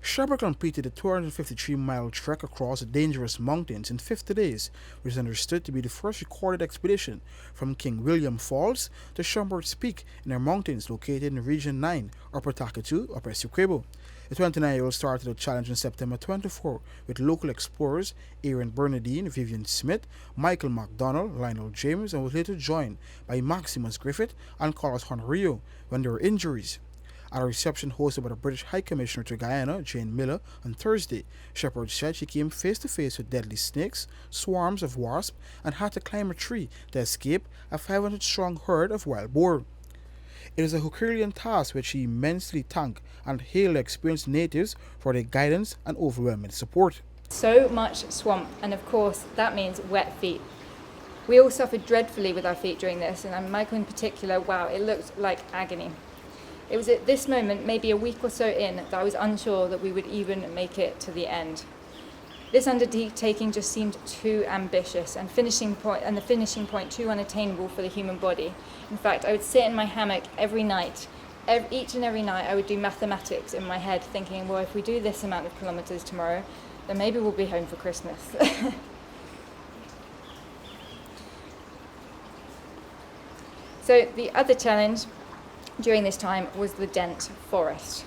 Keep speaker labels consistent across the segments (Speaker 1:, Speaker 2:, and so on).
Speaker 1: Shepard completed a 253-mile trek across the dangerous mountains in 50 days, which is understood to be the first recorded expedition from King William Falls to Shepherd's Peak in the mountains located in Region 9, Upper Takatu, Upper Essequibo. The 29-year-old started the challenge on September 24 with local explorers Aaron Bernardine, Vivian Smith, Michael McDonald, Lionel James, and was later joined by Maximus Griffith and Carlos Honorio when there were injuries. At a reception hosted by the British High Commissioner to Guyana, Jane Miller, on Thursday, Shepard said she came face to face with deadly snakes, swarms of wasps, and had to climb a tree to escape a 500-strong herd of wild boar. It is a Herculean task which she immensely thanked and hailed the experienced natives for their guidance and overwhelming support.
Speaker 2: So much swamp, and of course that means wet feet. We all suffered dreadfully with our feet during this, and Michael in particular, wow, it looked like agony. It was at this moment, maybe a week or so in, that I was unsure that we would even make it to the end. This undertaking just seemed too ambitious and the finishing point too unattainable for the human body. In fact, I would sit in my hammock every night. Each and every night I would do mathematics in my head, thinking, well, if we do this amount of kilometers tomorrow, then maybe we'll be home for Christmas. So the other challenge during this time was the dense forest.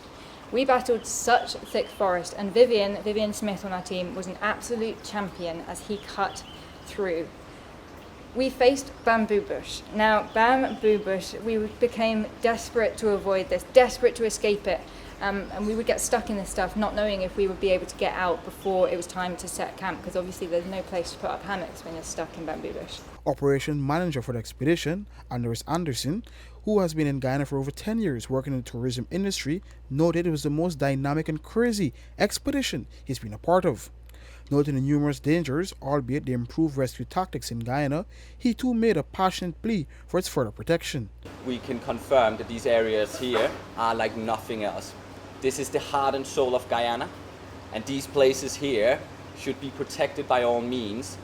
Speaker 2: We battled such thick forest, and Vivian Smith on our team was an absolute champion as he cut through. We faced bamboo bush. Now, bamboo bush, we became desperate to avoid this, desperate to escape it, and we would get stuck in this stuff, not knowing if we would be able to get out before it was time to set camp, because obviously there's no place to put up hammocks when you're stuck in bamboo bush.
Speaker 1: Operation manager for the expedition, Anders Anderson, who has been in Guyana for over 10 years working in the tourism industry, noted it was the most dynamic and crazy expedition he's been a part of. Noting the numerous dangers, albeit the improved rescue tactics in Guyana, he too made a passionate plea for its further protection.
Speaker 3: We can confirm that these areas here are like nothing else. This is the heart and soul of Guyana, and these places here should be protected by all means.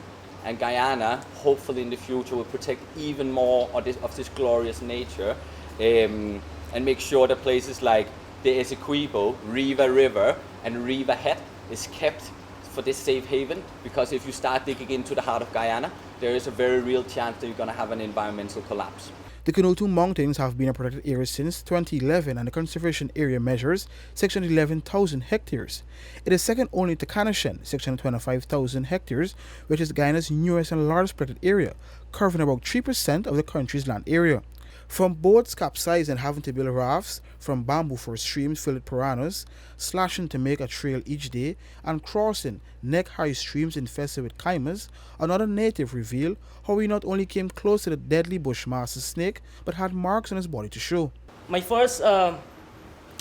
Speaker 3: And Guyana, hopefully in the future, will protect even more of this glorious nature, and make sure that places like the Essequibo, Riva River, and Riva Head is kept for this safe haven. Because if you start digging into the heart of Guyana, there is a very real chance that you're going to have an environmental collapse.
Speaker 1: The Kanuku Mountains have been a protected area since 2011, and the conservation area measures 611,000 hectares. It is second only to Kanuku, 625,000 hectares, which is Guyana's newest and largest protected area, covering about 3% of the country's land area. From boats capsizing and having to build rafts, from bamboo for streams filled with piranhas, slashing to make a trail each day, and crossing neck-high streams infested with chimeras, another native revealed how he not only came close to the deadly bushmaster snake, but had marks on his body to show.
Speaker 4: My first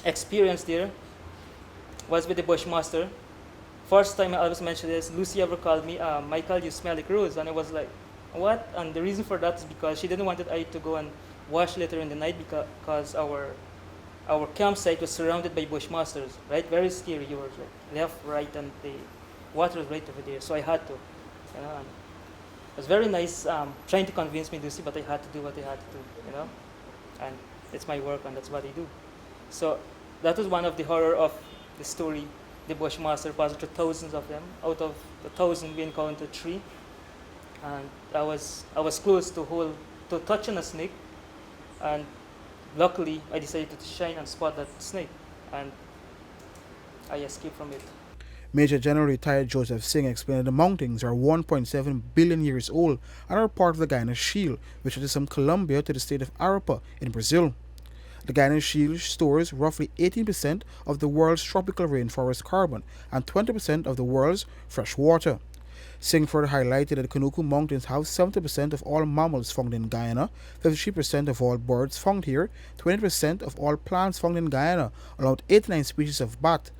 Speaker 4: experience there was with the bushmaster. First time I always mention this, Lucy ever called me, Michael, you smell like rose, and I was like, what? And the reason for that is because she didn't want I to go and wash later in the night because our campsite was surrounded by bushmasters, right? Very scary. You were like left, right, and the water was right over there. So I had to. It was very nice trying to convince me, Lucy, but I had to do what I had to do, And it's my work, and that's what I do. So that was one of the horror of the story. The bushmaster passed through thousands of them. Out of the 1,000, we encountered 3, and I was close to touch on a snake. And luckily, I decided to shine and spot that snake, and I escaped from it.
Speaker 1: Major General retired Joseph Singh explained that the mountains are 1.7 billion years old and are part of the Guyana'S Shield, which is from Colombia to the state of Arapa in Brazil. The Guyana'S Shield stores roughly 18% of the world's tropical rainforest carbon and 20% of the world's fresh water. Singh further highlighted that the Kanuku Mountains have 70% of all mammals found in Guyana, 53% of all birds found here, 20% of all plants found in Guyana, along with 89 species of bat,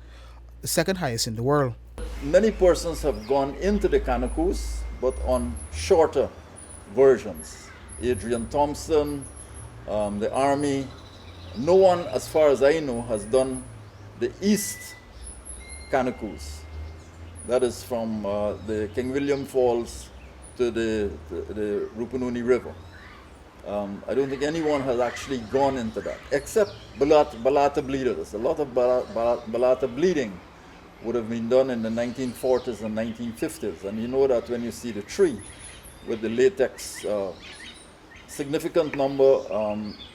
Speaker 1: the second highest in the world.
Speaker 5: Many persons have gone into the Kanukus, but on shorter versions. Adrian Thompson, the Army. No one, as far as I know, has done the East Kanukus. That is from the King William Falls to the Rupununi River. I don't think anyone has actually gone into that, except Balata Bleeder. There's a lot of Balata bleeding would have been done in the 1940s and 1950s. And you know that when you see the tree with the latex, significant number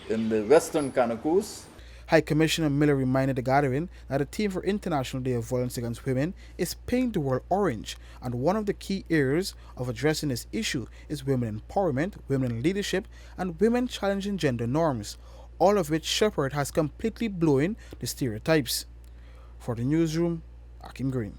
Speaker 5: in the western Kanukus.
Speaker 1: High Commissioner Miller reminded the gathering that the theme for International Day of Violence Against Women is Paint the World Orange, and one of the key areas of addressing this issue is women empowerment, women leadership, and women challenging gender norms, all of which Shepherd has completely blown the stereotypes. For the newsroom, Akim Green.